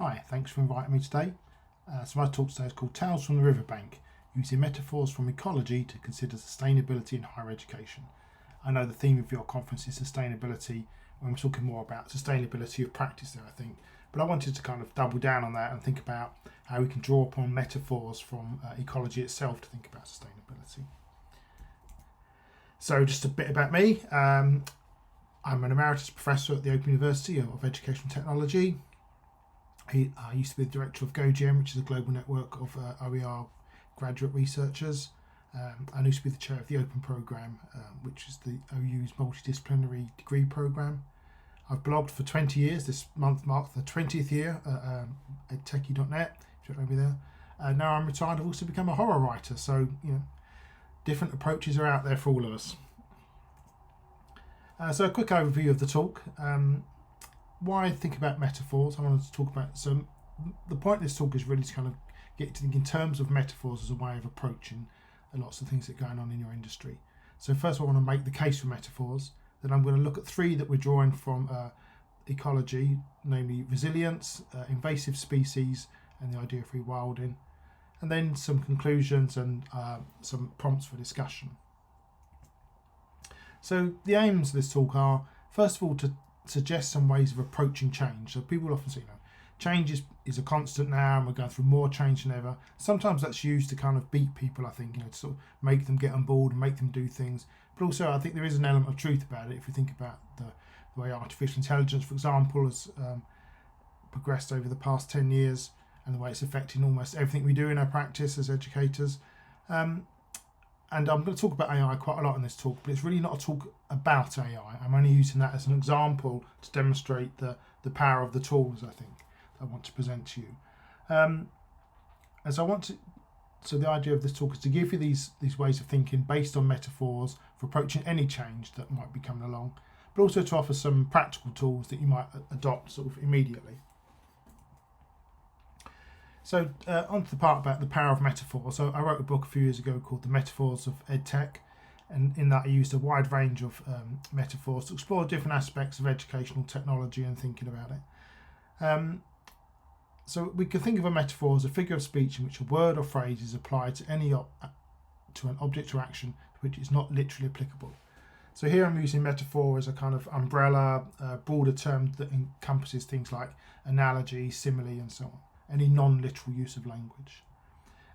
Hi, thanks for inviting me today. So my talk today is called Tales from the Riverbank, using metaphors from ecology to consider sustainability in higher education. I know the theme of your conference is sustainability, and we're talking more about sustainability of practice there, I think. But I wanted to kind of double down on that and think about how we can draw upon metaphors from ecology itself to think about sustainability. So just a bit about me. I'm an emeritus professor at the Open University of Educational Technology. I used to be the director of GoGEM, which is a global network of OER graduate researchers. I used to be the chair of the Open Programme, which is the OU's multidisciplinary degree programme. I've blogged for 20 years. This month marks the 20th year at techie.net, if you don't know me there. Now I'm retired, I've also become a horror writer. So, different approaches are out there for all of us. So a quick overview of the talk. Why I think about metaphors. I wanted to talk about, so the point of this talk is really to kind of get you to think in terms of metaphors as a way of approaching lots of things that are going on in your industry. So first I want to make the case for metaphors. Then I'm going to look at three that we're drawing from ecology, namely resilience, invasive species, and the idea of rewilding. And then some conclusions and some prompts for discussion. So the aims of this talk are, first of all, to suggest some ways of approaching change. So people often say, change is a constant now, and we're going through more change than ever. Sometimes that's used to kind of beat people, I think, to sort of make them get on board and make them do things. But also, I think there is an element of truth about it. If you think about the way artificial intelligence, for example, has progressed over the past 10 years, and the way it's affecting almost everything we do in our practice as educators. And I'm going to talk about AI quite a lot in this talk, but it's really not a talk about AI. I'm only using that as an example to demonstrate the power of the tools, I think, that I want to present to you. So the idea of this talk is to give you these ways of thinking based on metaphors for approaching any change that might be coming along, but also to offer some practical tools that you might adopt sort of immediately. So on to the part about the power of metaphor. So I wrote a book a few years ago called The Metaphors of EdTech, and in that I used a wide range of metaphors to explore different aspects of educational technology and thinking about it. So we can think of a metaphor as a figure of speech in which a word or phrase is applied to an object or action to which it's not literally applicable. So here I'm using metaphor as a kind of umbrella, broader term that encompasses things like analogy, simile, and so on. Any non-literal use of language.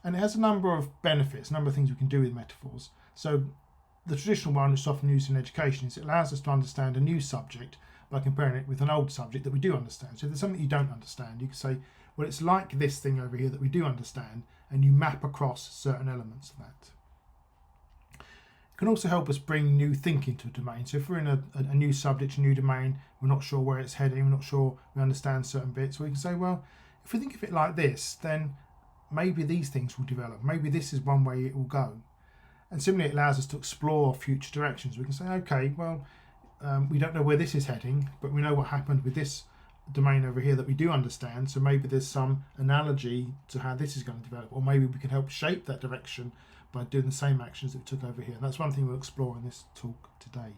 And it has a number of benefits, a number of things we can do with metaphors. So the traditional one, which is often used in education, is it allows us to understand a new subject by comparing it with an old subject that we do understand. So if there's something you don't understand, you can say, well, it's like this thing over here that we do understand, and you map across certain elements of that. It can also help us bring new thinking to a domain. So if we're in a new subject, a new domain, we're not sure where it's heading, we're not sure we understand certain bits, we can say, well, if we think of it like this, then maybe these things will develop. Maybe this is one way it will go. And similarly, it allows us to explore future directions. We can say, okay, well, we don't know where this is heading, but we know what happened with this domain over here that we do understand. So maybe there's some analogy to how this is going to develop, or maybe we can help shape that direction by doing the same actions that we took over here. And that's one thing we'll explore in this talk today.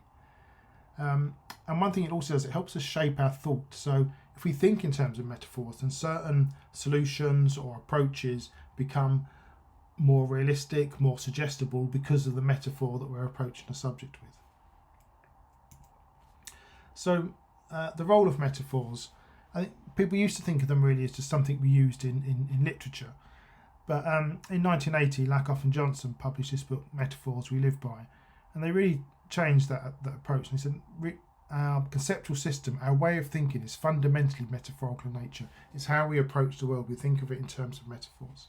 And one thing it also does, it helps us shape our thought. So if we think in terms of metaphors, then certain solutions or approaches become more realistic, more suggestible because of the metaphor that we're approaching a subject with. So the role of metaphors, I think people used to think of them really as just something we used in literature. But in 1980, Lakoff and Johnson published this book, Metaphors We Live By, and they really changed that approach. And he said, our conceptual system, our way of thinking is fundamentally metaphorical in nature. It's how we approach the world. We think of it in terms of metaphors.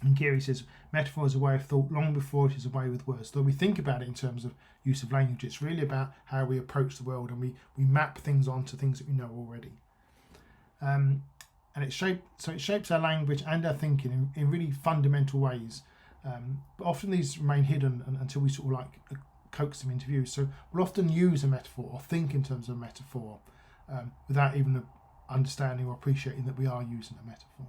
And Geary says, metaphor is a way of thought long before it is a way with words. Though we think about it in terms of use of language, it's really about how we approach the world, and we map things onto things that we know already. And it shapes our language and our thinking in really fundamental ways. But often these remain hidden until we sort of coax them into view. So we'll often use a metaphor or think in terms of a metaphor without even understanding or appreciating that we are using a metaphor.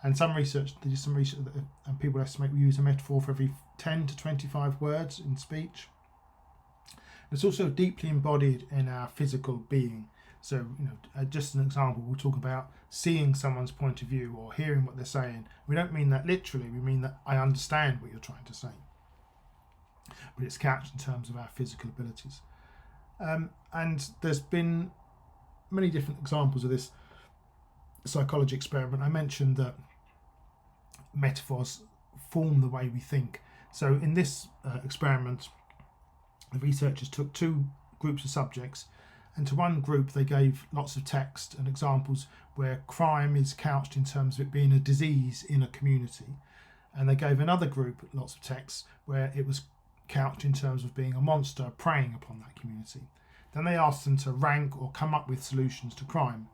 And and people estimate we use a metaphor for every 10 to 25 words in speech. It's also deeply embodied in our physical being. So, just an example, we'll talk about seeing someone's point of view or hearing what they're saying. We don't mean that literally, we mean that I understand what you're trying to say. But it's couched in terms of our physical abilities. And there's been many different examples of this psychology experiment. I mentioned that metaphors form the way we think. So in this experiment, the researchers took two groups of subjects, and to one group they gave lots of text and examples where crime is couched in terms of it being a disease in a community, and they gave another group lots of text where it was couched in terms of being a monster preying upon that community. Then they asked them to rank or come up with solutions to crime,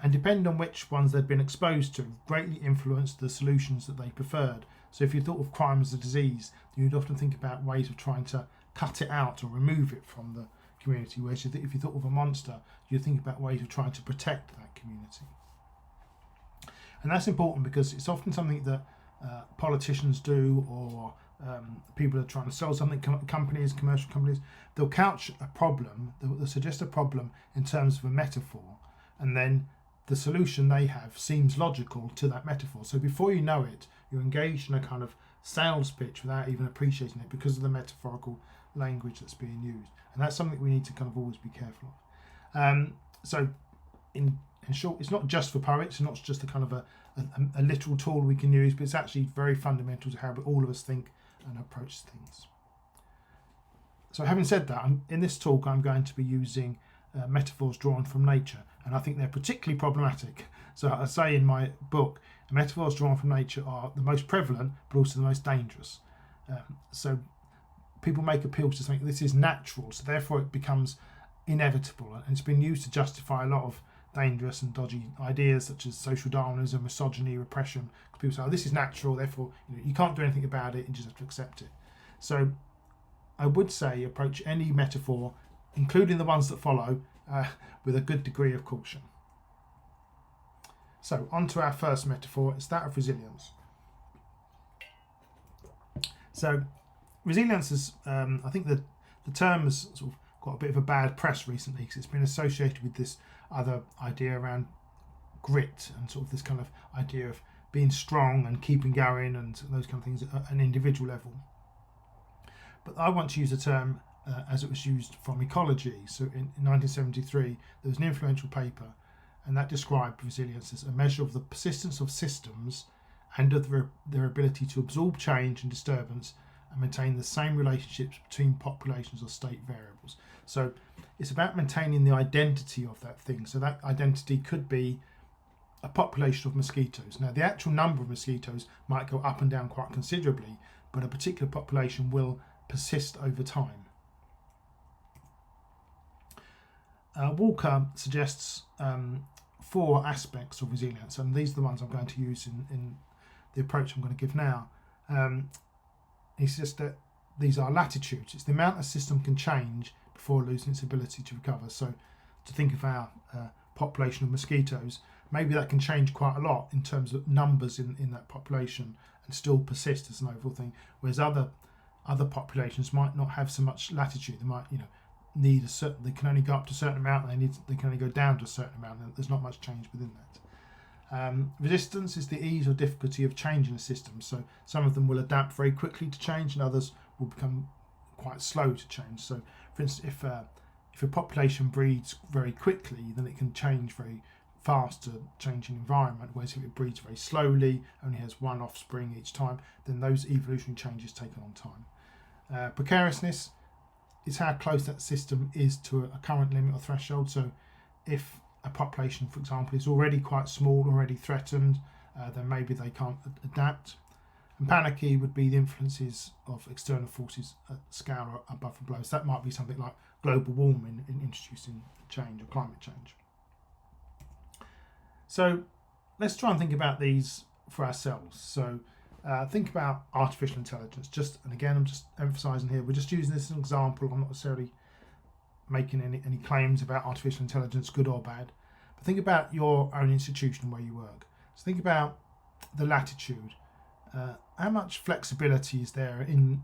and depending on which ones they'd been exposed to greatly influenced the solutions that they preferred. So if you thought of crime as a disease, you'd often think about ways of trying to cut it out or remove it from the community, whereas if you thought of a monster, you'd think about ways of trying to protect that community. And that's important because it's often something that politicians do, or people are trying to sell something, companies, commercial companies, they'll couch a problem, they'll suggest a problem in terms of a metaphor, and then the solution they have seems logical to that metaphor. So before you know it, you're engaged in a kind of sales pitch without even appreciating it because of the metaphorical language that's being used. And that's something we need to kind of always be careful of. So in short, it's not just for poets, it's not just a kind of a literal tool we can use, but it's actually very fundamental to how all of us think and approach things. So having said that, in this talk I'm going to be using metaphors drawn from nature, and I think they're particularly problematic. So I say in my book, metaphors drawn from nature are the most prevalent but also the most dangerous. So people make appeals to something this is natural, so therefore it becomes inevitable, and it's been used to justify a lot of dangerous and dodgy ideas such as social Darwinism, misogyny, repression. People say, oh, this is natural, therefore you can't do anything about it, you just have to accept it. So I would say approach any metaphor, including the ones that follow, with a good degree of caution. So on to our first metaphor, it's that of resilience. So resilience is, I think the term has sort of got a bit of a bad press recently because it's been associated with this other idea around grit and sort of this kind of idea of being strong and keeping going and those kind of things at an individual level. But I want to use the term as it was used from ecology. So in 1973 there was an influential paper, and that described resilience as a measure of the persistence of systems and of their ability to absorb change and disturbance and maintain the same relationships between populations or state variables. So it's about maintaining the identity of that thing. So that identity could be a population of mosquitoes. Now the actual number of mosquitoes might go up and down quite considerably, but a particular population will persist over time. Walker suggests 4 aspects of resilience, and these are the ones I'm going to use in the approach I'm going to give now. He suggests that these are latitudes. It's the amount a system can change before losing its ability to recover. So to think of our population of mosquitoes, maybe that can change quite a lot in terms of numbers in that population and still persist as an overall thing, whereas other populations might not have so much latitude. They might need a certain, they can only go up to a certain amount, and they can only go down to a certain amount, and there's not much change within that. Resistance is the ease or difficulty of changing a system. So some of them will adapt very quickly to change, and others will become quite slow to change. So for instance, if a population breeds very quickly, then it can change very fast to changing environment, whereas if it breeds very slowly, only has one offspring each time, then those evolutionary changes take a long time. Precariousness is how close that system is to a current limit or threshold. So if a population, for example, is already quite small, already threatened, then maybe they can't adapt. And panicky would be the influences of external forces at scale or above and below. So that might be something like global warming in introducing change or climate change. So let's try and think about these for ourselves. So think about artificial intelligence. And again, I'm just emphasising here, we're just using this as an example. I'm not necessarily making any claims about artificial intelligence, good or bad. But think about your own institution where you work. So think about the latitude. How much flexibility is there in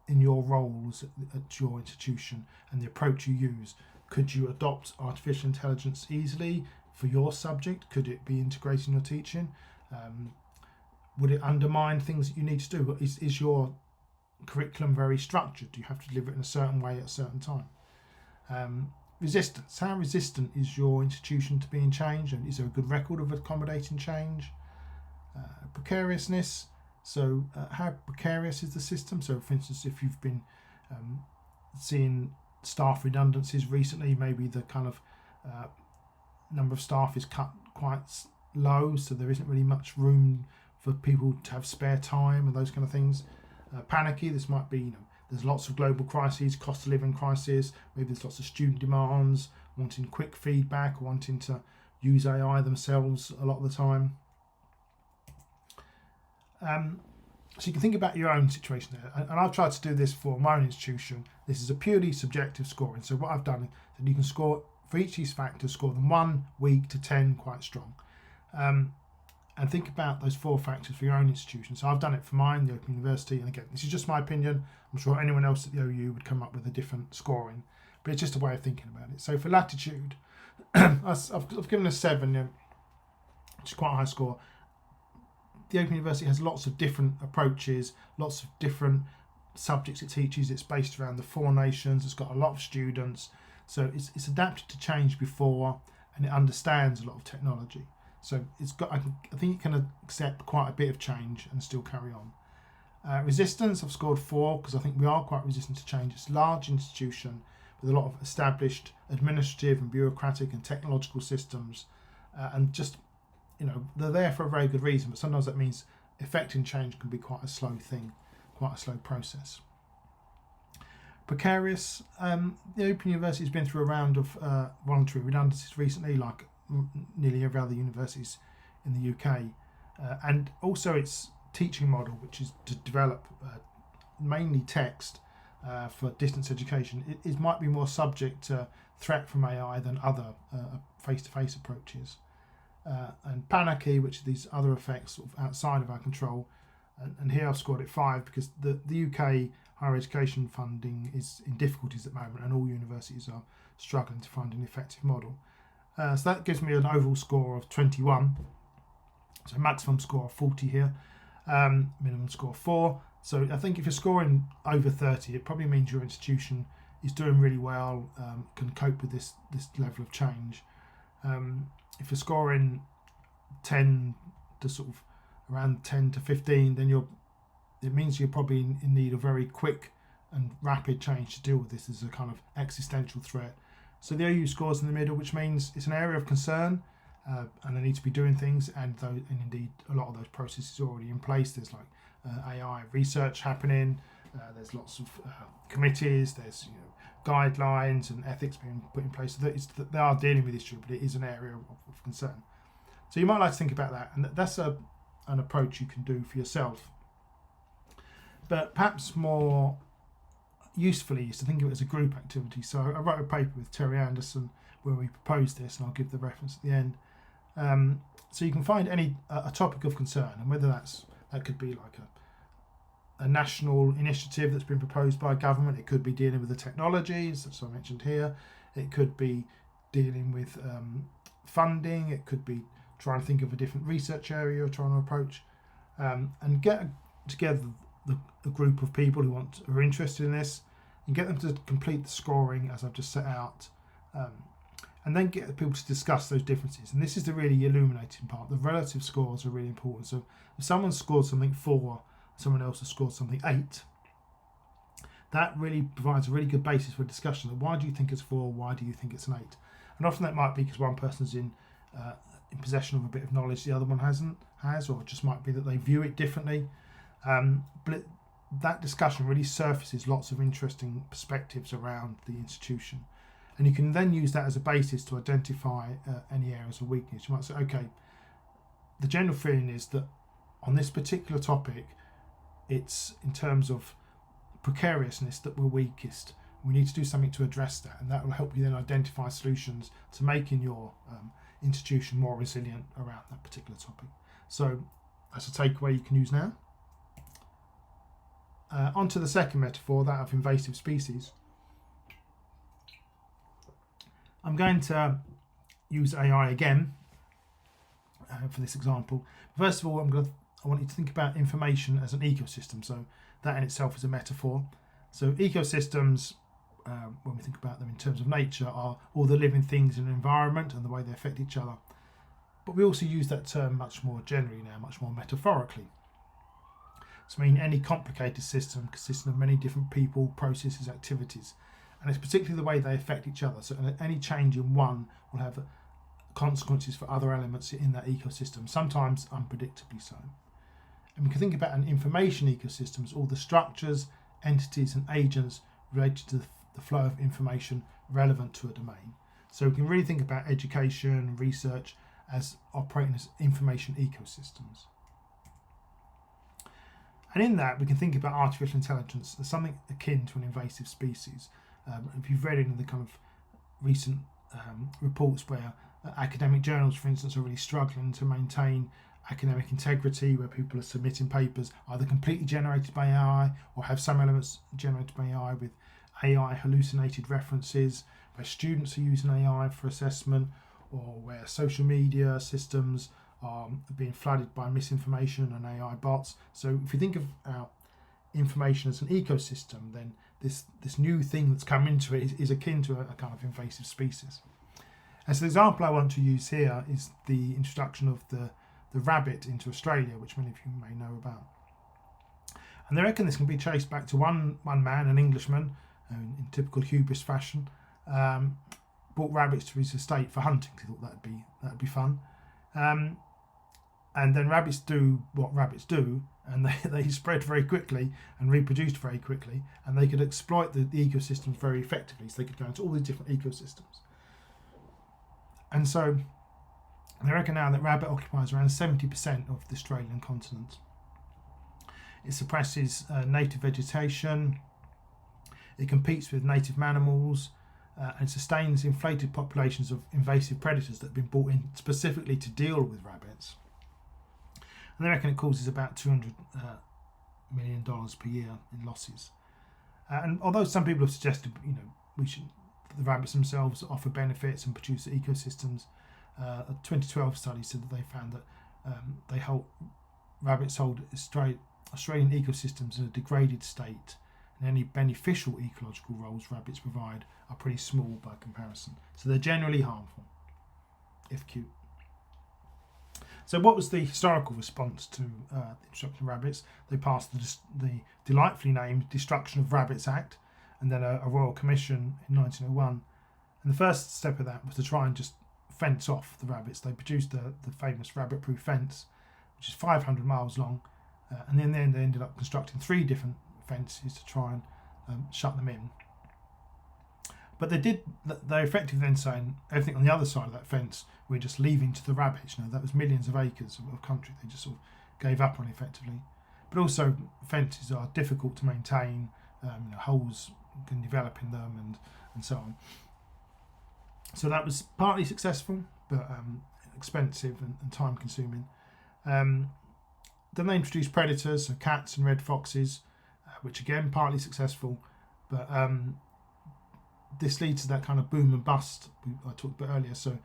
your roles at your institution and the approach you use? Could you adopt artificial intelligence easily for your subject? Could it be integrated in your teaching? Would it undermine things that you need to do? Is your curriculum very structured? Do you have to deliver it in a certain way at a certain time? Resistance. How resistant is your institution to being changed? And is there a good record of accommodating change? Precariousness. So how precarious is the system? So for instance, if you've been seeing staff redundancies recently, maybe the kind of number of staff is cut quite low, so there isn't really much room for people to have spare time and those kind of things. Panicky. This might be, there's lots of global crises, cost of living crisis, maybe there's lots of student demands, wanting quick feedback, wanting to use AI themselves a lot of the time. So you can think about your own situation there, and I've tried to do this for my own institution. This is a purely subjective scoring. So what I've done is that you can score for each of these factors, score them 1, weak to 10, quite strong, and think about those 4 factors for your own institution. So I've done it for mine, the Open University, and again, this is just my opinion. I'm sure anyone else at the OU would come up with a different scoring, but it's just a way of thinking about it. So for latitude, I've given a 7, which is quite a high score. The Open University has lots of different approaches, lots of different subjects it teaches. It's based around the 4 nations. It's got a lot of students. So it's adapted to change before, and it understands a lot of technology. So it's got, I think it can accept quite a bit of change and still carry on. Resistance, I've scored 4 because I think we are quite resistant to change. It's a large institution with a lot of established administrative and bureaucratic and technological systems, and just, they're there for a very good reason, but sometimes that means effecting change can be quite a slow thing, quite a slow process. Precarious. The Open University has been through a round of voluntary redundancies recently, like nearly every other universities in the UK, and also its teaching model, which is to develop mainly text for distance education, it might be more subject to threat from AI than other face-to-face approaches. And panicky, which are these other effects sort of outside of our control. And here I've scored it 5 because the UK higher education funding is in difficulties at the moment, and all universities are struggling to find an effective model. So that gives me an overall score of 21. So maximum score of 40 here, minimum score of 4. So I think if you're scoring over 30, it probably means your institution is doing really well, can cope with this level of change. If you're scoring 10 to sort of around 10 to 15, then it means you're probably in need of very quick and rapid change to deal with this as a kind of existential threat. So the OU scores in the middle, which means it's an area of concern, and they need to be doing things, and indeed a lot of those processes are already in place. There's like AI research happening, there's lots of committees, there's guidelines and ethics being put in place. So they are dealing with this issue, but it is an area of concern. So you might like to think about that, and that's an approach you can do for yourself. But perhaps more usefully is to think of it as a group activity. So I wrote a paper with Terry Anderson where we proposed this, and I'll give the reference at the end. So you can find a topic of concern, and whether that could be like a national initiative that's been proposed by government. It could be dealing with the technologies, as I mentioned here. It could be dealing with funding. It could be trying to think of a different research area you're trying to approach, and get together a group of people who are interested in this, and get them to complete the scoring as I've just set out, and then get people to discuss those differences. And this is the really illuminating part. The relative scores are really important. So if someone scored something 4, someone else has scored something 8, that really provides a really good basis for a discussion of why do you think it's 4, why do you think it's an 8. And often that might be because one person's in possession of a bit of knowledge the other one has, or it just might be that they view it differently. But that discussion really surfaces lots of interesting perspectives around the institution, and you can then use that as a basis to identify any areas of weakness. You might say, okay, the general feeling is that on this particular topic, it's in terms of precariousness that we're weakest. We need to do something to address that, and that will help you then identify solutions to making your institution more resilient around that particular topic. So that's a takeaway you can use now. On to the second metaphor, that of invasive species. I'm going to use AI again for this example. First of all, I want you to think about information as an ecosystem. So that in itself is a metaphor. So ecosystems, when we think about them in terms of nature, are all the living things in an environment and the way they affect each other. But we also use that term much more generally now, much more metaphorically. So I mean any complicated system consisting of many different people, processes, activities. And it's particularly the way they affect each other. So any change in one will have consequences for other elements in that ecosystem, sometimes unpredictably so. And we can think about an information ecosystem as all the structures, entities and agents related to the flow of information relevant to a domain. So we can really think about education, research as operating as information ecosystems. And in that we can think about artificial intelligence as something akin to an invasive species. If you've read any of the kind of recent reports where academic journals, for instance, are really struggling to maintain academic integrity, where people are submitting papers either completely generated by AI or have some elements generated by AI with AI hallucinated references, where students are using AI for assessment, or where social media systems are being flooded by misinformation and AI bots. So if you think of information as an ecosystem, then this new thing that's come into it is akin to a kind of invasive species. And so the example I want to use here is the introduction of the rabbit into Australia, which many of you may know about. And they reckon this can be traced back to one man, an Englishman, in typical hubris fashion, brought rabbits to his estate for hunting. He thought that'd be fun. And then rabbits do what rabbits do, and they spread very quickly and reproduced very quickly, and they could exploit the ecosystems very effectively. So they could go into all these different ecosystems. And so they reckon now that rabbit occupies around 70% of the Australian continent. It suppresses native vegetation, it competes with native mammals, and sustains inflated populations of invasive predators that have been brought in specifically to deal with rabbits. And they reckon it causes about $200 million per year in losses. And although some people have suggested, the rabbits themselves offer benefits and produce ecosystems, a 2012 study said that they found that rabbits hold Australian ecosystems in a degraded state, and any beneficial ecological roles rabbits provide are pretty small by comparison. So they're generally harmful, if cute. So what was the historical response to the introduction of rabbits? They passed the delightfully named Destruction of Rabbits Act, and then a Royal Commission in 1901. And the first step of that was to try and just fence off the rabbits. They produced the famous rabbit-proof fence, which is 500 miles long, and in the end they ended up constructing 3 different fences to try and shut them in. But they're effectively then saying everything on the other side of that fence we're just leaving to the rabbits. That was millions of acres of country they just sort of gave up on effectively. But also fences are difficult to maintain, holes can develop in them and so on. So that was partly successful, but expensive and time consuming. Then they introduced predators, so cats and red foxes, which again partly successful, but this leads to that kind of boom and bust I talked about earlier. So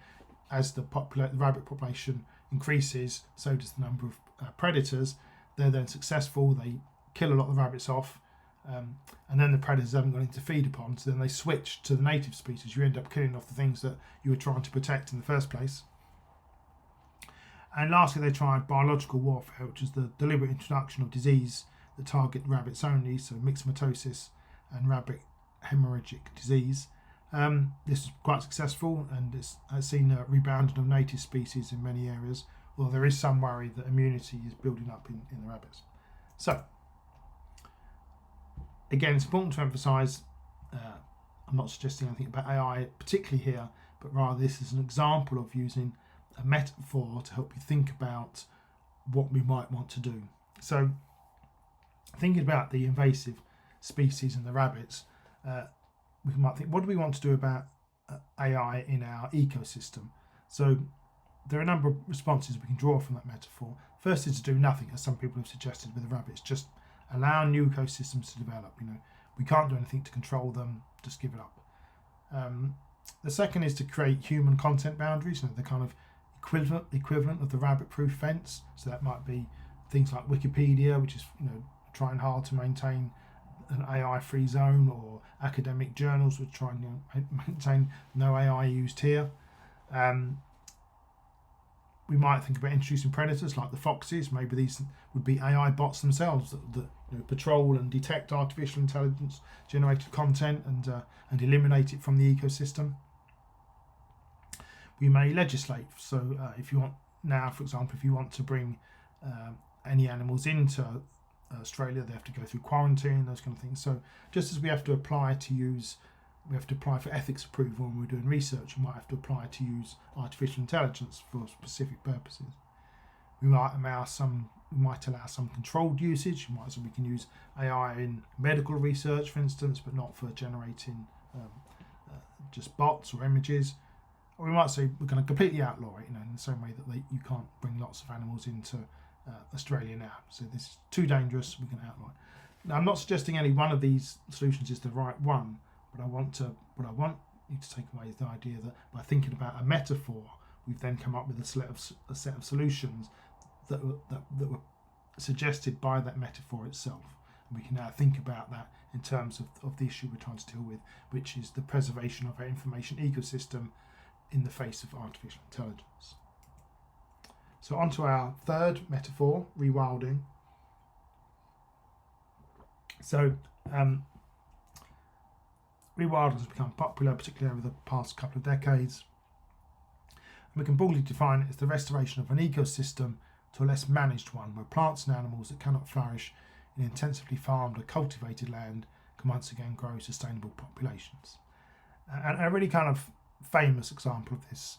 as the rabbit population increases, so does the number of predators. They're then successful, they kill a lot of the rabbits off, and then the predators haven't got anything to feed upon, so then they switch to the native species. You end up killing off the things that you were trying to protect in the first place. And lastly, they tried biological warfare, which is the deliberate introduction of disease that target rabbits only, so myxomatosis and rabbit hemorrhagic disease. This was quite successful, and has seen a rebounding of native species in many areas, although there is some worry that immunity is building up in the rabbits. So, again, it's important to emphasise, I'm not suggesting anything about AI particularly here, but rather this is an example of using a metaphor to help you think about what we might want to do. So, thinking about the invasive species and the rabbits, we might think, what do we want to do about AI in our ecosystem? So there are a number of responses we can draw from that metaphor. First is to do nothing, as some people have suggested with the rabbits. Just allow new ecosystems to develop. We can't do anything to control them, just give it up. The second is to create human content boundaries, the kind of equivalent of the rabbit-proof fence. So that might be things like Wikipedia, which is trying hard to maintain an AI-free zone, or academic journals which try and maintain no AI used here. We might think about introducing predators like the foxes. Maybe these would be AI bots themselves that patrol and detect artificial intelligence generated content and eliminate it from the ecosystem. We may legislate. So if you want now, for example, if you want to bring any animals into Australia, they have to go through quarantine, those kind of things. So just as we have to apply for ethics approval when we're doing research, we might have to apply to use artificial intelligence for specific purposes. We might allow some controlled usage. We can use AI in medical research, for instance, but not for generating just bots or images. Or we might say we're going to completely outlaw it, in the same way that you can't bring lots of animals into Australia now. So this is too dangerous, we're going to outlaw it. Now, I'm not suggesting any one of these solutions is the right one, but what I want you to take away is the idea that by thinking about a metaphor, we've then come up with a set of solutions that were suggested by that metaphor itself. And we can now think about that in terms of the issue we're trying to deal with, which is the preservation of our information ecosystem in the face of artificial intelligence. So on to our third metaphor, rewilding. So rewilding has become popular, particularly over the past couple of decades. And we can broadly define it as the restoration of an ecosystem to a less managed one, where plants and animals that cannot flourish in intensively farmed or cultivated land can once again grow sustainable populations. And a really kind of famous example of this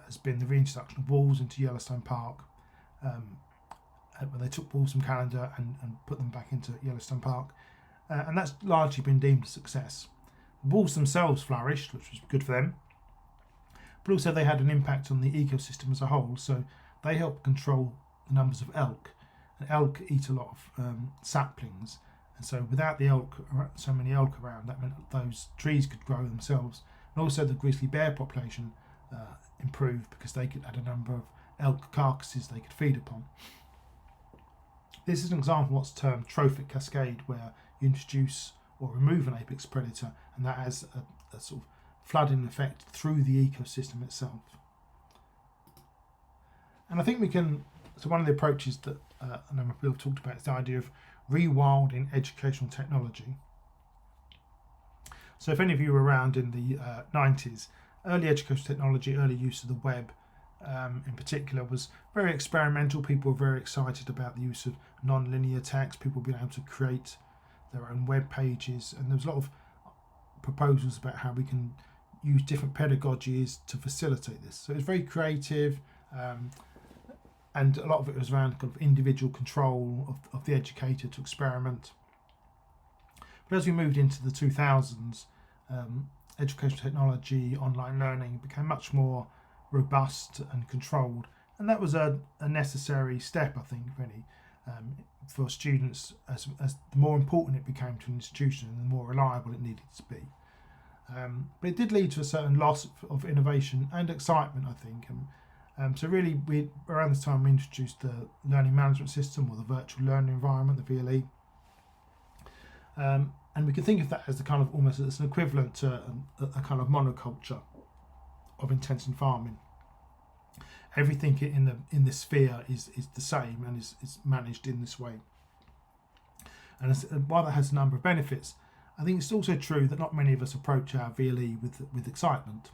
has been the reintroduction of wolves into Yellowstone Park, when they took wolves from Canada and put them back into Yellowstone Park, and that's largely been deemed a success. The wolves themselves flourished, which was good for them, but also they had an impact on the ecosystem as a whole. So they helped control the numbers of elk, and elk eat a lot of saplings, and so without so many elk around, that meant that those trees could grow themselves. And also the grizzly bear population improved because they had a number of elk carcasses they could feed upon. This is an example of what's termed trophic cascade, where you introduce or remove an apex predator, and that has a sort of flooding effect through the ecosystem itself. And I think so one of the approaches that a number of people have talked about is the idea of rewilding educational technology. So if any of you were around in the 90s, early educational technology, early use of the web in particular, was very experimental. People were very excited about the use of non-linear text, people being able to create their own web pages, and there was a lot of proposals about how we can use different pedagogies to facilitate this. So it was very creative, and a lot of it was around kind of individual control of the educator to experiment. But as we moved into the 2000s, educational technology, online learning became much more robust and controlled, and that was a necessary step, I think, really, for students, as the more important it became to an institution and the more reliable it needed to be. But it did lead to a certain loss of innovation and excitement, I think. So really, around this time we introduced the learning management system, or the virtual learning environment, the VLE. And we can think of that as the kind of almost as an equivalent to a kind of monoculture of intensive farming. Everything in the sphere is the same and is managed in this way. And while that has a number of benefits, I think it's also true that not many of us approach our VLE with excitement.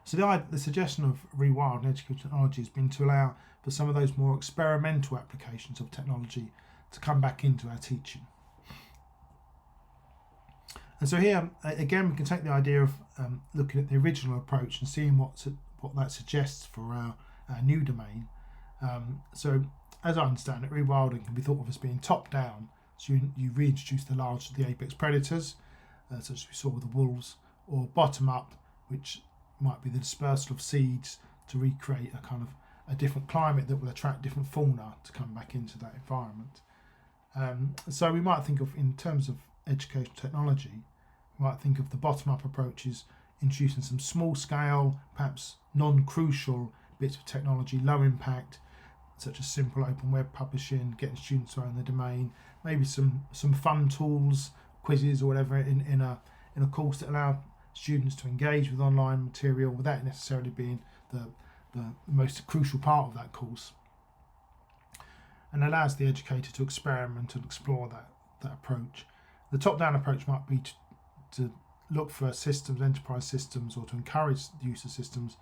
So the suggestion of rewilding educational technology has been to allow for some of those more experimental applications of technology to come back into our teaching. And so here, again, we can take the idea of looking at the original approach and seeing what that suggests for our new domain. So as I understand it, rewilding can be thought of as being top-down. So you reintroduce the apex predators, such as we saw with the wolves, or bottom-up, which might be the dispersal of seeds to recreate a different climate that will attract different fauna to come back into that environment. So we might think of, in terms of educational technology, we might think of the bottom-up approaches introducing some small scale, perhaps non-crucial bits of technology, low impact, such as simple open web publishing, getting students to own the domain, maybe some fun tools, quizzes or whatever in a course that allow students to engage with online material without necessarily being the most crucial part of that course, and allows the educator to experiment and explore that approach. The top-down approach might be to look for systems, enterprise systems, or to encourage the use of systems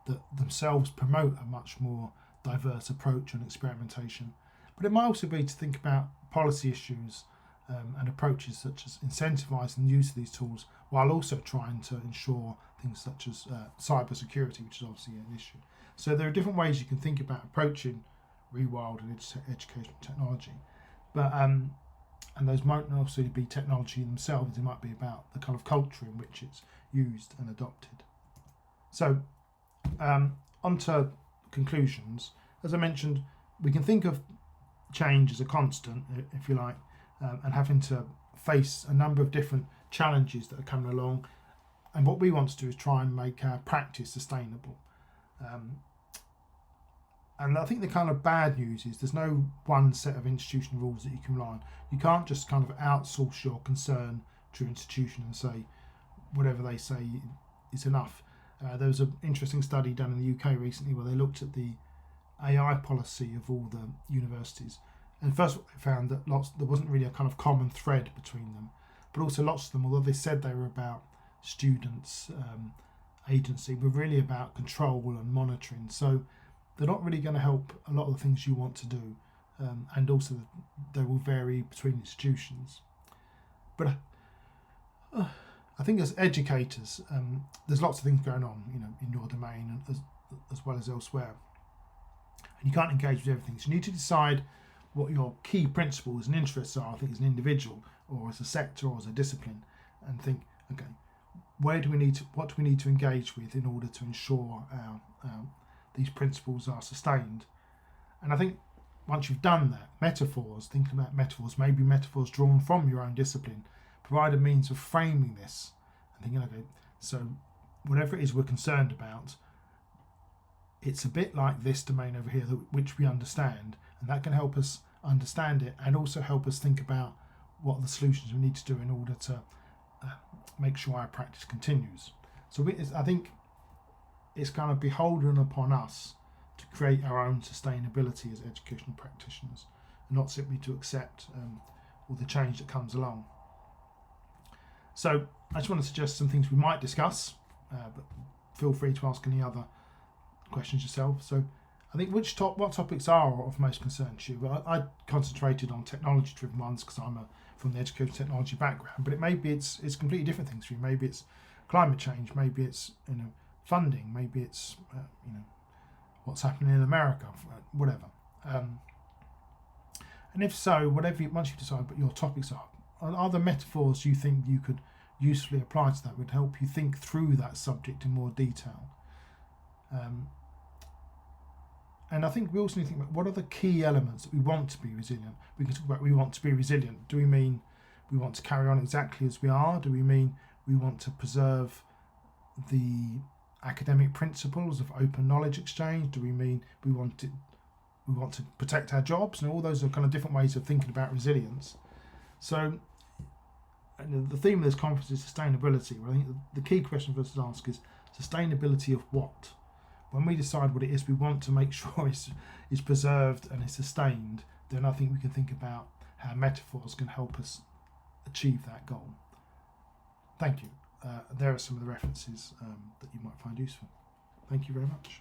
that themselves promote a much more diverse approach and experimentation. But it might also be to think about policy issues and approaches such as incentivising the use of these tools while also trying to ensure things such as cyber security, which is obviously an issue. So there are different ways you can think about approaching rewild and educational technology, but and those might not necessarily be technology themselves. It might be about the kind of culture in which it's used and adopted. So on to conclusions. As I mentioned, we can think of change as a constant, if you like, and having to face a number of different challenges that are coming along. And what we want to do is try and make our practice sustainable. And I think the kind of bad news is there's no one set of institutional rules that you can rely on. You can't just kind of outsource your concern to an institution and say whatever they say is enough. There was an interesting study done in the UK recently where they looked at the AI policy of all the universities. And first they found that there wasn't really a kind of common thread between them. But also lots of them, although they said they were about students' agency, were really about control and monitoring. So they're not really going to help a lot of the things you want to do, and also they will vary between institutions. But I think as educators, there's lots of things going on, in your domain as well as elsewhere, and you can't engage with everything. So you need to decide what your key principles and interests are. I think as an individual, or as a sector, or as a discipline, and think, okay, what do we need to engage with in order to ensure these principles are sustained? And I think once you've done that, thinking about metaphors, maybe metaphors drawn from your own discipline, provide a means of framing this and thinking, okay, so whatever it is we're concerned about, it's a bit like this domain over here which we understand, and that can help us understand it and also help us think about what are the solutions we need to do in order to make sure our practice continues. So I think it's kind of beholden upon us to create our own sustainability as educational practitioners, and not simply to accept all the change that comes along. So I just want to suggest some things we might discuss, but feel free to ask any other questions yourself. So I think what topics are of most concern to you? Well, I concentrated on technology-driven ones because I'm from the educational technology background, but maybe it's completely different things for you. Maybe it's climate change, maybe it's funding, maybe it's what's happening in America, whatever. And if so, once you decide what your topics are there metaphors you think you could usefully apply to that would help you think through that subject in more detail? And I think we also need to think about what are the key elements that we want to be resilient. We can talk about we want to be resilient. Do we mean we want to carry on exactly as we are? Do we mean we want to preserve the academic principles of open knowledge exchange? Do we mean we want to protect our jobs? And all those are kind of different ways of thinking about resilience. So the theme of this conference is sustainability. Well, I think the key question for us to ask is sustainability of what? When we decide what it is we want to make sure is preserved and is sustained, then I think we can think about how metaphors can help us achieve that goal. Thank you. There are some of the references that you might find useful. Thank you very much.